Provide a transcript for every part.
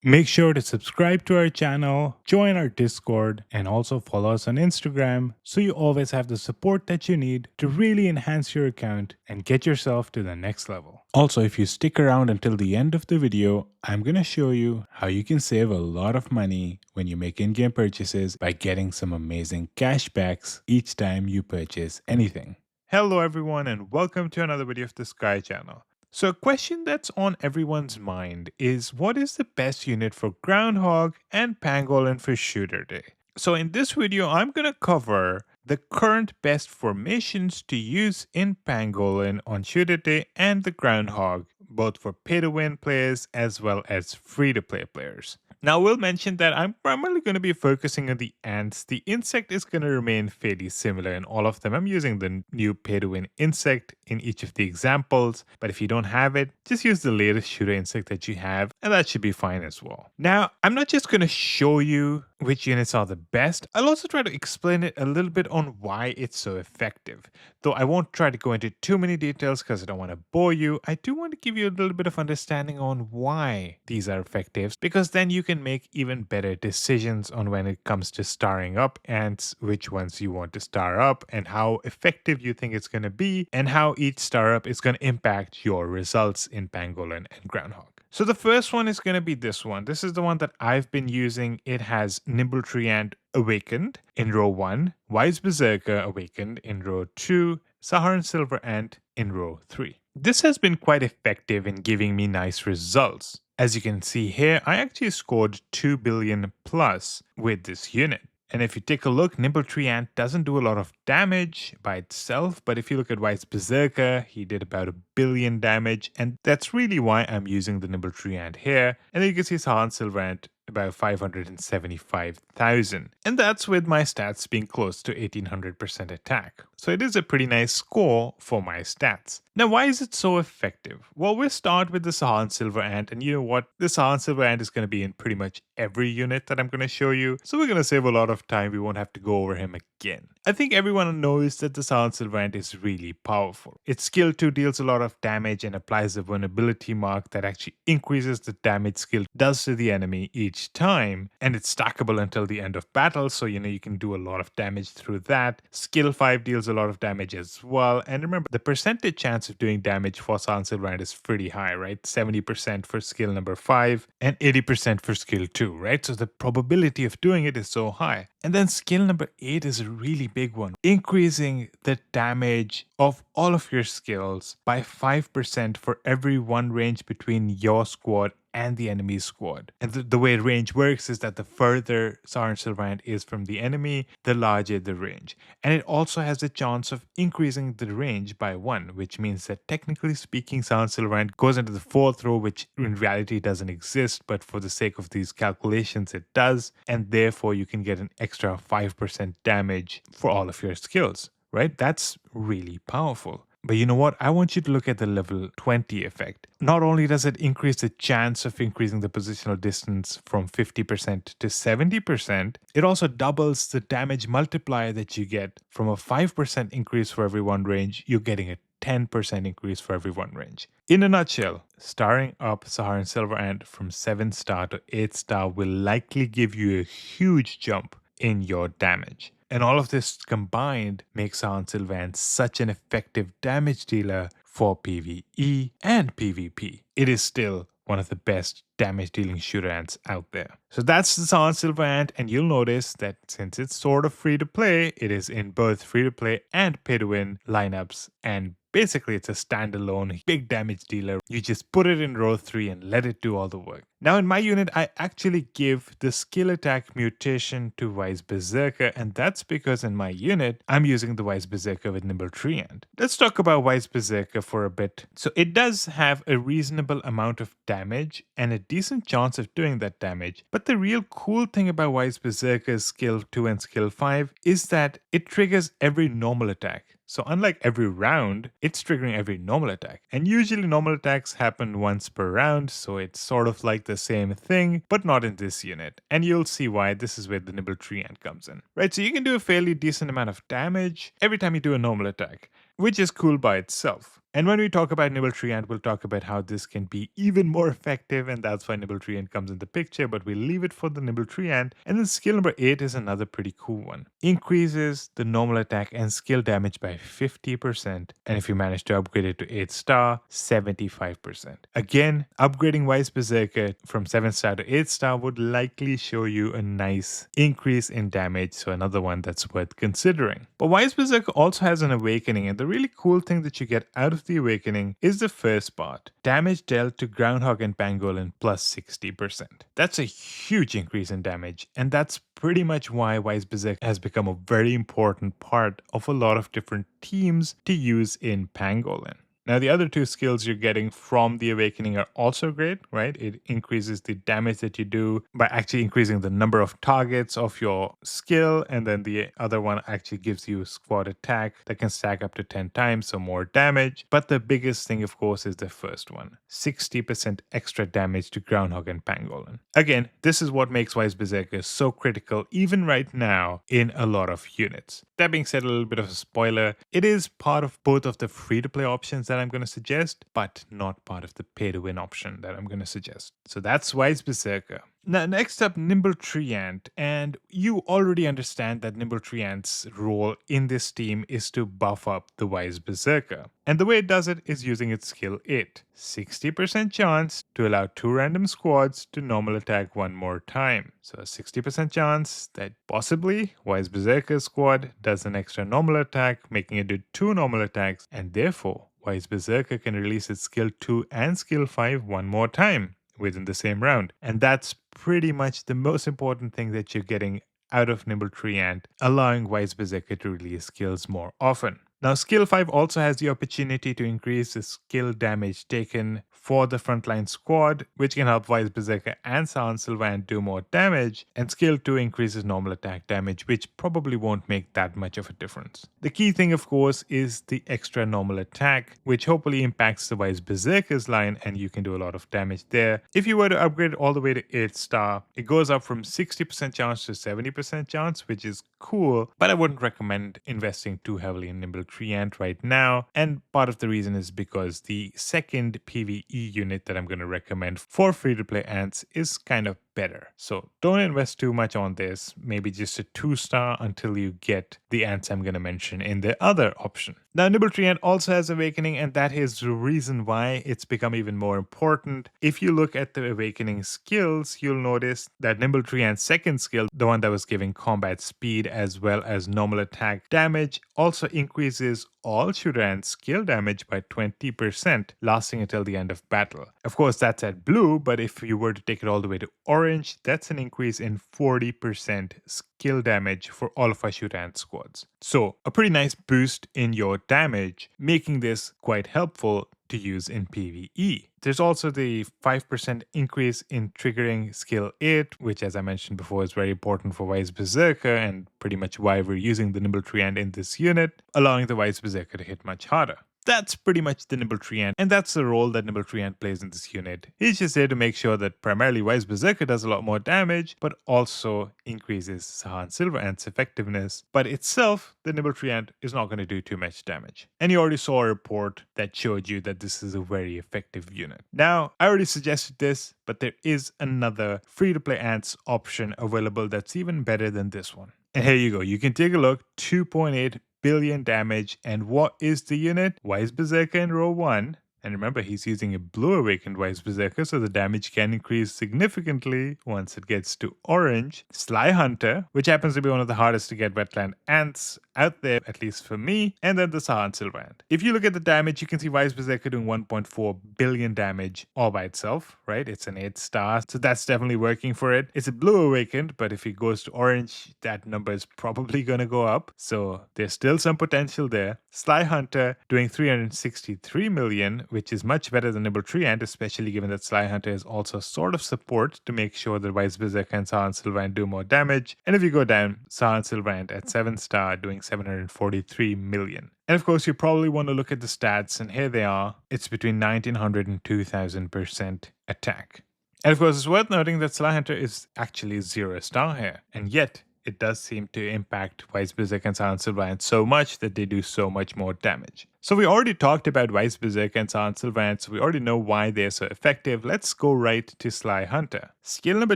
Make sure to subscribe to our channel, join our Discord, and also follow us on Instagram so you always have the support that you need to really enhance your account and get yourself to the next level. Also, if you stick around until the end of the video, I'm going to show you how you can save a lot of money when you make in-game purchases by getting some amazing cashbacks each time you purchase anything. Hello everyone and welcome to another video of the Sky channel. So a question that's on everyone's mind is what is the best unit for Groundhog and Pangolin for Shooter Day? So in this video, I'm going to cover the current best formations to use in Pangolin on Shooter Day and the Groundhog, both for pay-to-win players as well as free-to-play players. Now, we'll mention that I'm primarily going to be focusing on the ants. The insect is going to remain fairly similar in all of them. I'm using the new pay-to-win insect in each of the examples, but if you don't have it, just use the latest shooter insect that you have, and that should be fine as well. Now, I'm not just going to show you which units are the best. I'll also try to explain it a little bit on why it's so effective. Though I won't try to go into too many details because I don't want to bore you, I do want to give you a little bit of understanding on why these are effective, because then you can make even better decisions on when it comes to starring up ants, which ones you want to star up, and how effective you think it's going to be, and how each star up is going to impact your results in Pangolin and Groundhog. So the first one is going to be this one. This is the one that I've been using. It has Nimble Tree Ant Awakened in row 1, Wise Berserker Awakened in row 2, Saharan Silver Ant in row 3. This has been quite effective in giving me nice results. As you can see here, I actually scored 2 billion plus with this unit. And if you take a look, Nimble Tree Ant doesn't do a lot of damage by itself, but if you look at Wise Berserker, he did about 1 billion damage, and that's really why I'm using the Nimble Tree Ant here. And then you can see Saharan Silver Ant about 575,000. And that's with my stats being close to 1800% attack. So it is a pretty nice score for my stats. Now, why is it so effective? Well, we'll start with the Saharan Silver Ant, and you know what? The Saharan Silver Ant is going to be in pretty much every unit that I'm going to show you, so we're going to save a lot of time. We won't have to go over him again. I think everyone knows that the Saharan Silver Ant is really powerful. Its skill 2 deals a lot of damage and applies a vulnerability mark that actually increases the damage skill does to the enemy each time, and it's stackable until the end of battle, so you can do a lot of damage through that. Skill 5 deals a lot of damage as well, and remember, the percentage chance of doing damage for Saharan Silver Ant is pretty high, right? 70% for skill number 5 and 80% for skill 2, right? So the probability of doing it is so high. And then skill number 8 is a really big one, increasing the damage of all of your skills by 5% for every one range between your squad and the enemy's squad. And the way range works is that the further Saharan Silver Ant is from the enemy, the larger the range. And it also has a chance of increasing the range by 1, which means that technically speaking, Saharan Silver Ant goes into the 4th row, which in reality doesn't exist, but for the sake of these calculations, it does. And therefore, you can get an extra 5% damage for all of your skills, right? That's really powerful. But you know what? I want you to look at the level 20 effect. Not only does it increase the chance of increasing the positional distance from 50% to 70%, it also doubles the damage multiplier that you get. From a 5% increase for every one range, you're getting a 10% increase for every one range. In a nutshell, starring up Saharan Silver Ant from 7 star to 8 star will likely give you a huge jump in your damage. And all of this combined makes Saharan Silver Ant such an effective damage dealer for PvE and PvP. It is still one of the best damage dealing shooter ants out there. So that's the Saharan Silver Ant, and you'll notice that since it's sort of free to play, it is in both free to play and pay to win lineups, and basically it's a standalone big damage dealer. You just put it in row 3 and let it do all the work. Now in my unit, I actually give the skill attack mutation to Wise Berserker, and that's because in my unit, I'm using the Wise Berserker with Nimble Tree Ant. Let's talk about Wise Berserker for a bit. So it does have a reasonable amount of damage and a decent chance of doing that damage, but the real cool thing about Wise Berserker's skill 2 and skill 5 is that it triggers every normal attack. So unlike every round, it's triggering every normal attack. And usually normal attacks happen once per round, so it's sort of like the same thing, but not in this unit. And you'll see why. This is where the Nimble Tree Ant comes in. Right, so you can do a fairly decent amount of damage every time you do a normal attack. which is cool by itself. And when we talk about Nimble Tree Ant, we'll talk about how this can be even more effective, and that's why Nimble Tree Ant comes in the picture, but we'll leave it for the Nimble Tree Ant. And then skill number 8 is another pretty cool one. Increases the normal attack and skill damage by 50%, and if you manage to upgrade it to 8 star, 75%. Again, upgrading Wise Berserker from 7 star to 8 star would likely show you a nice increase in damage, so another one that's worth considering. But Wise Berserker also has an awakening, and the really cool thing that you get out of the awakening is the first part. Damage dealt to Groundhog and Pangolin plus 60%. That's a huge increase in damage, and that's pretty much why Wise Berserker has become a very important part of a lot of different teams to use in Pangolin. Now, the other two skills you're getting from the Awakening are also great, right? It increases the damage that you do by actually increasing the number of targets of your skill. And then the other one actually gives you squad attack that can stack up to 10 times, so more damage. But the biggest thing, of course, is the first one. 60% extra damage to Groundhog and Pangolin. Again, this is what makes Wise Berserker so critical even right now in a lot of units. That being said, a little bit of a spoiler, it is part of both of the free-to-play options that I'm going to suggest, but not part of the pay-to-win option that I'm going to suggest. So that's Wise Berserker. Now, next up, Nimble Tree Ant. And you already understand that Nimble Tree Ant's role in this team is to buff up the Wise Berserker. And the way it does it is using its skill 8. 60% chance to allow 2 random squads to normal attack one more time. So a 60% chance that possibly Wise Berserker's squad does an extra normal attack, making it do 2 normal attacks, and therefore Wise Berserker can release its skill 2 and skill 5 one more time within the same round. And that's pretty much the most important thing that you're getting out of Nimble Tree Ant, allowing Wise Berserker to release skills more often. Now, skill 5 also has the opportunity to increase the skill damage taken for the frontline squad, which can help Wise Berserker and Saharan Silver Ant do more damage, and skill 2 increases normal attack damage, which probably won't make that much of a difference. The key thing, of course, is the extra normal attack, which hopefully impacts the Wise Berserker's line, and you can do a lot of damage there. If you were to upgrade all the way to 8 star, it goes up from 60% chance to 70% chance, which is cool, but I wouldn't recommend investing too heavily in Nimble Tree Ant right now, and part of the reason is because the second PvE unit that I'm going to recommend for free-to-play ants is kind of better. So don't invest too much on this, maybe just a 2 star until you get the ants I'm going to mention in the other option. Now, Nimble Tree Ant also has Awakening, and that is the reason why it's become even more important. If you look at the Awakening skills, you'll notice that Nimble Tree Ant's second skill, the one that was giving combat speed as well as normal attack damage, also increases all shooter ants skill damage by 20%, lasting until the end of battle. Of course, that's at blue, but if you were to take it all the way to orange, that's an increase in 40% skill damage for all of our shooter ant squads. So a pretty nice boost in your damage, making this quite helpful to use in PvE. There's also the 5% increase in triggering skill 8, which, as I mentioned before, is very important for Wise Berserker and pretty much why we're using the Nimble Tree Ant in this unit, allowing the Wise Berserker to hit much harder. That's pretty much the Nimble Tree Ant, and that's the role that Nimble Tree Ant plays in this unit. He's just there to make sure that primarily Wise Berserker does a lot more damage, but also increases Saharan Silver Ant's effectiveness. But itself, the Nimble Tree Ant is not going to do too much damage. And you already saw a report that showed you that this is a very effective unit. Now, I already suggested this, but there is another free-to-play ants option available that's even better than this one. And here you go. You can take a look. 2.8 billion damage. And what is the unit? Wise Berserker in row 1. And remember, he's using a blue awakened Wise Berserker, so the damage can increase significantly once it gets to orange. Sly Hunter, which happens to be one of the hardest to get wetland ants out there, at least for me, and then the Saharan Silver Ant. If you look at the damage, you can see Wise Berserker doing 1.4 billion damage all by itself, right? It's an 8 star, so that's definitely working for it. It's a blue awakened, but if it goes to orange, that number is probably going to go up, so there's still some potential there. Sly Hunter doing 363 million, which is much better than Nimble Tree Ant, especially given that Sly Hunter is also sort of support to make sure that Wise Berserker and Saharan Silver Ant do more damage. And if you go down, Saharan Silver Ant at 7 star doing 743 million. And of course, you probably want to look at the stats, and here they are. It's between 1900 and 2000% attack. And of course, it's worth noting that Sly Hunter is actually 0 star here, and yet it does seem to impact Wise Berserker and Saharan Silver Ant so much that they do so much more damage. So we already talked about Wise Berserker and Saharan Silver Ant, so we already know why they're so effective. Let's go right to Sly Hunter. Skill number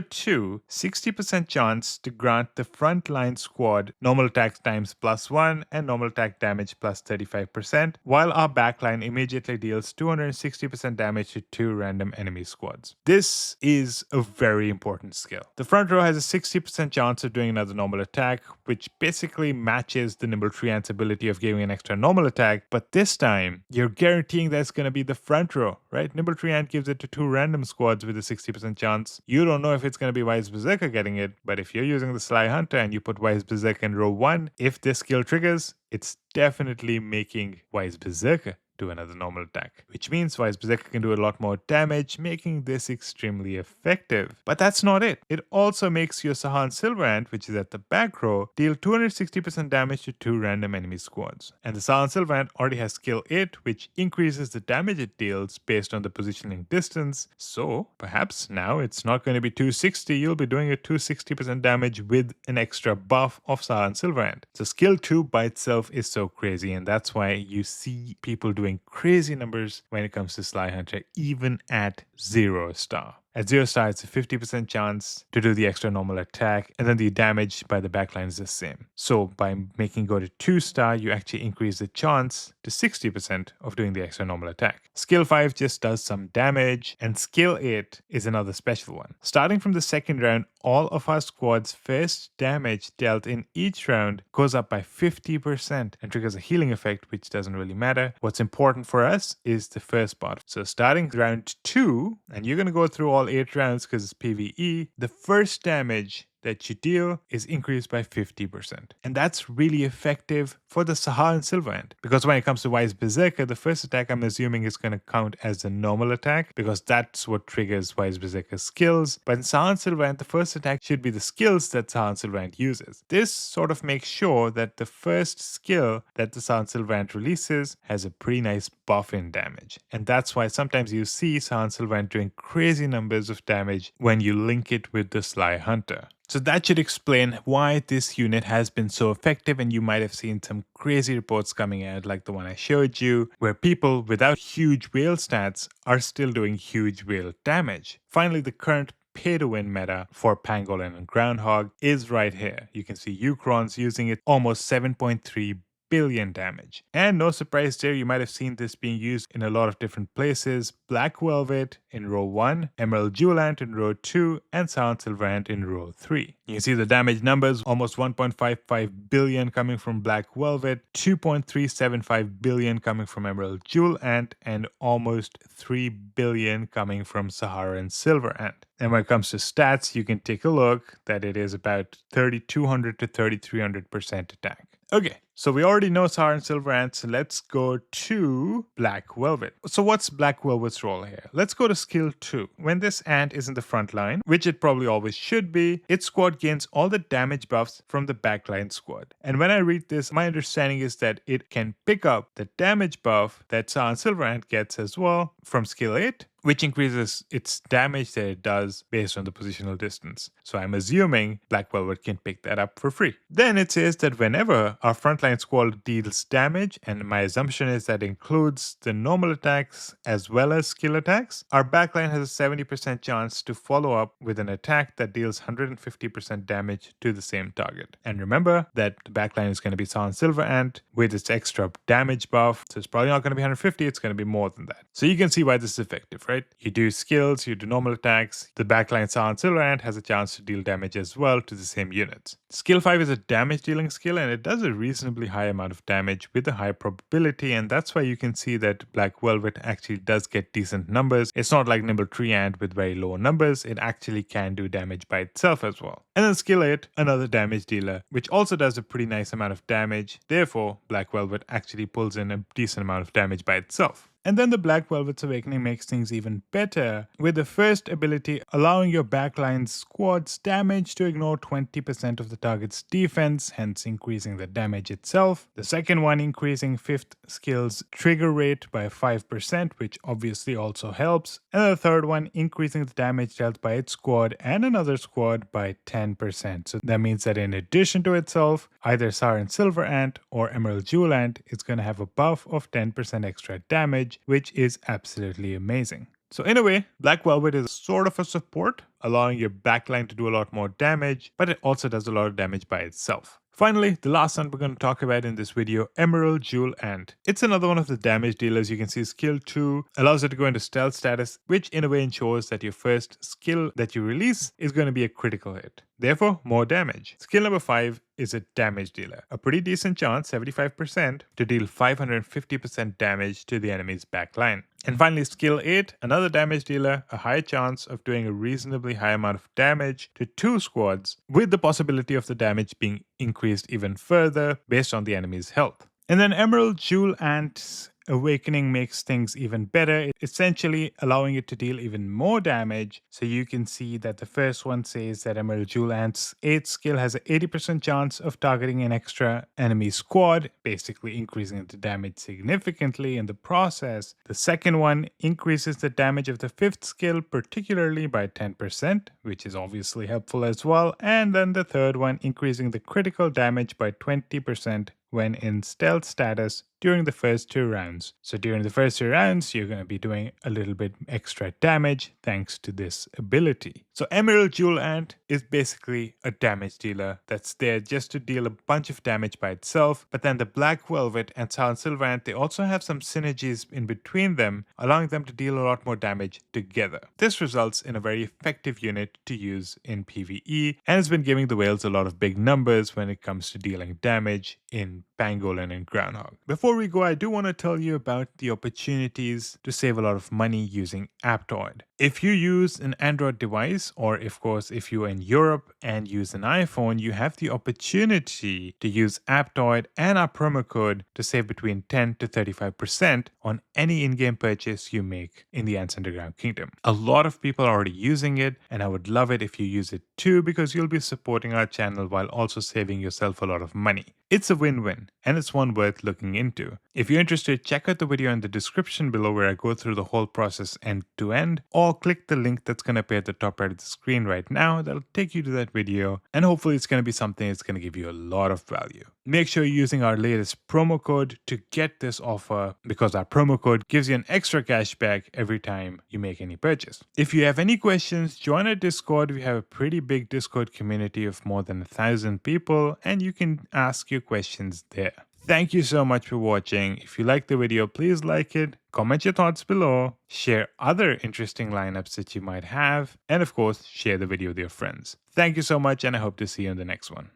2, 60% chance to grant the frontline squad normal attack times +1 and normal attack damage plus 35%, while our backline immediately deals 260% damage to 2 random enemy squads. This is a very important skill. The front row has a 60% chance of doing another normal attack, which basically matches the Nimble Tree Ant's ability of giving an extra normal attack, but this time you're guaranteeing that's going to be the front row, right? Nimble Tree Ant gives it to 2 random squads with a 60% chance. You don't know if it's going to be Wise Berserker getting it, but if you're using the Sly Hunter and you put Wise Berserker in row 1, if this skill triggers, it's definitely making Wise Berserker do another normal attack, which means Wise Berserker can do a lot more damage, making this extremely effective. But that's not it. It also makes your Saharan Silver Ant, which is at the back row, deal 260% damage to 2 random enemy squads. And the Saharan Silver Ant already has skill 8, which increases the damage it deals based on the positioning distance. So perhaps now it's not going to be 260, you'll be doing a 260% damage with an extra buff of Saharan Silver Ant. So skill 2 by itself is so crazy, and that's why you see people doing crazy numbers when it comes to Sly Hunter, even at 0 star. At 0 star, it's a 50% chance to do the extra normal attack, and then the damage by the backline is the same. So by making it go to 2 star, you actually increase the chance to 60% of doing the extra normal attack. Skill 5 just does some damage, and skill 8 is another special one. Starting from the second round, all of our squad's first damage dealt in each round goes up by 50% and triggers a healing effect, which doesn't really matter. What's important for us is the first part. So starting round 2, and you're going to go through all 8 rounds because it's PvE, the first damage that you deal is increased by 50%. And that's really effective for the Saharan Silver Ant, because when it comes to Wise Berserker, the first attack I'm assuming is going to count as a normal attack because that's what triggers Wise Berserker's skills. But in Saharan Silver Ant, the first attack should be the skills that Saharan Silver Ant uses. This sort of makes sure that the first skill that the Saharan Silver Ant releases has a pretty nice buff in damage. And that's why sometimes you see Saharan Silver Ant doing crazy numbers of damage when you link it with the Sly Hunter. So that should explain why this unit has been so effective, and you might have seen some crazy reports coming out like the one I showed you, where people without huge whale stats are still doing huge whale damage. Finally, the current pay-to-win meta for Pangolin and Groundhog is right here. You can see Ucrons using it almost 7.3 billion damage. And no surprise there, you might have seen this being used in a lot of different places. Black Velvet in row 1, Emerald Jewel Ant in row 2, and Saharan Silver Ant in row 3. You can see the damage numbers, almost 1.55 billion coming from Black Velvet, 2.375 billion coming from Emerald Jewel Ant, and almost 3 billion coming from Saharan Silver Ant. And when it comes to stats, you can take a look that it is about 3200 to 3300% attack. Okay, so we already know Saharan Silver Ant, so let's go to Black Velvet. So what's Black Velvet's role here? Let's go to skill 2. When this ant is in the front line, which it probably always should be, its squad gains all the damage buffs from the backline squad. And when I read this, my understanding is that it can pick up the damage buff that Saharan Silver Ant gets as well from skill 8, which increases its damage that it does based on the positional distance. So I'm assuming Black Velvet can pick that up for free. Then it says that whenever our frontline squad deals damage, and my assumption is that includes the normal attacks as well as skill attacks, our backline has a 70% chance to follow up with an attack that deals 150% damage to the same target. And remember that the backline is going to be Saharan Silver Ant with its extra damage buff, so it's probably not going to be 150, it's going to be more than that. So you can see why this is effective, right? You do skills, you do normal attacks. The backline Saharan Silver Ant has a chance to deal damage as well to the same units. Skill 5 is a damage dealing skill, and it does a reasonably high amount of damage with a high probability, and that's why you can see that Black Velvet actually does get decent numbers. It's not like Nimble Tree Ant with very low numbers, it actually can do damage by itself as well. And then skill 8, another damage dealer, which also does a pretty nice amount of damage. Therefore, Black Velvet actually pulls in a decent amount of damage by itself. And then the Black Velvet's Awakening makes things even better, with the first ability allowing your backline's squad's damage to ignore 20% of the target's defense, hence increasing the damage itself. The second one increasing 5th skill's trigger rate by 5%, which obviously also helps. And the third one increasing the damage dealt by its squad and another squad by 10%. So that means that in addition to itself, either Saharan Silver Ant or Emerald Jewel Ant is going to have a buff of 10% extra damage, which is absolutely amazing. So in a way, Black Velvet is sort of a support, allowing your backline to do a lot more damage, but it also does a lot of damage by itself. Finally, the last one we're going to talk about in this video, Emerald Jewel Ant. It's another one of the damage dealers. You can see skill 2 allows it to go into stealth status, which in a way ensures that your first skill that you release is going to be a critical hit. Therefore, more damage. Skill number 5 is a damage dealer. A pretty decent chance, 75%, to deal 550% damage to the enemy's backline. And finally, skill 8, another damage dealer, a high chance of doing a reasonably high amount of damage to 2 squads, with the possibility of the damage being increased even further based on the enemy's health. And then Emerald Jewel Ant's Awakening makes things even better, essentially allowing it to deal even more damage. So you can see that the first one says that Emerald Jewel Ant's 8th skill has an 80% chance of targeting an extra enemy squad, basically increasing the damage significantly in the process. The second one increases the damage of the 5th skill, particularly by 10%, which is obviously helpful as well. And then the third one increasing the critical damage by 20% when in stealth status during the first 2 rounds. So during the first 2 rounds, you're going to be doing a little bit extra damage thanks to this ability. So Emerald Jewel Ant is basically a damage dealer that's there just to deal a bunch of damage by itself. But then the Black Velvet and Saharan Silver Ant, they also have some synergies in between them, allowing them to deal a lot more damage together. This results in a very effective unit to use in PvE and has been giving the whales a lot of big numbers when it comes to dealing damage in Pangolin and Groundhog. Before we go, I do want to tell you about the opportunities to save a lot of money using Aptoid. If you use an Android device, or of course if you're in Europe and use an iPhone, you have the opportunity to use Aptoid and our promo code to save between 10 to 35% on any in-game purchase you make in the Ants Underground Kingdom. A lot of people are already using it, and I would love it if you use it too, because you'll be supporting our channel while also saving yourself a lot of money. It's a win-win, and it's one worth looking into. If you're interested, check out the video in the description below where I go through the whole process end to end, or click the link that's going to appear at the top right of the screen right now. That'll take you to that video, and hopefully it's going to be something that's going to give you a lot of value. Make sure you're using our latest promo code to get this offer, because our promo code gives you an extra cashback every time you make any purchase. If you have any questions, join our Discord. We have a pretty big Discord community of more than 1,000 people, and you can ask your questions there. Thank you so much for watching. If you liked the video, please like it, comment your thoughts below, share other interesting lineups that you might have, and of course, share the video with your friends. Thank you so much, and I hope to see you in the next one.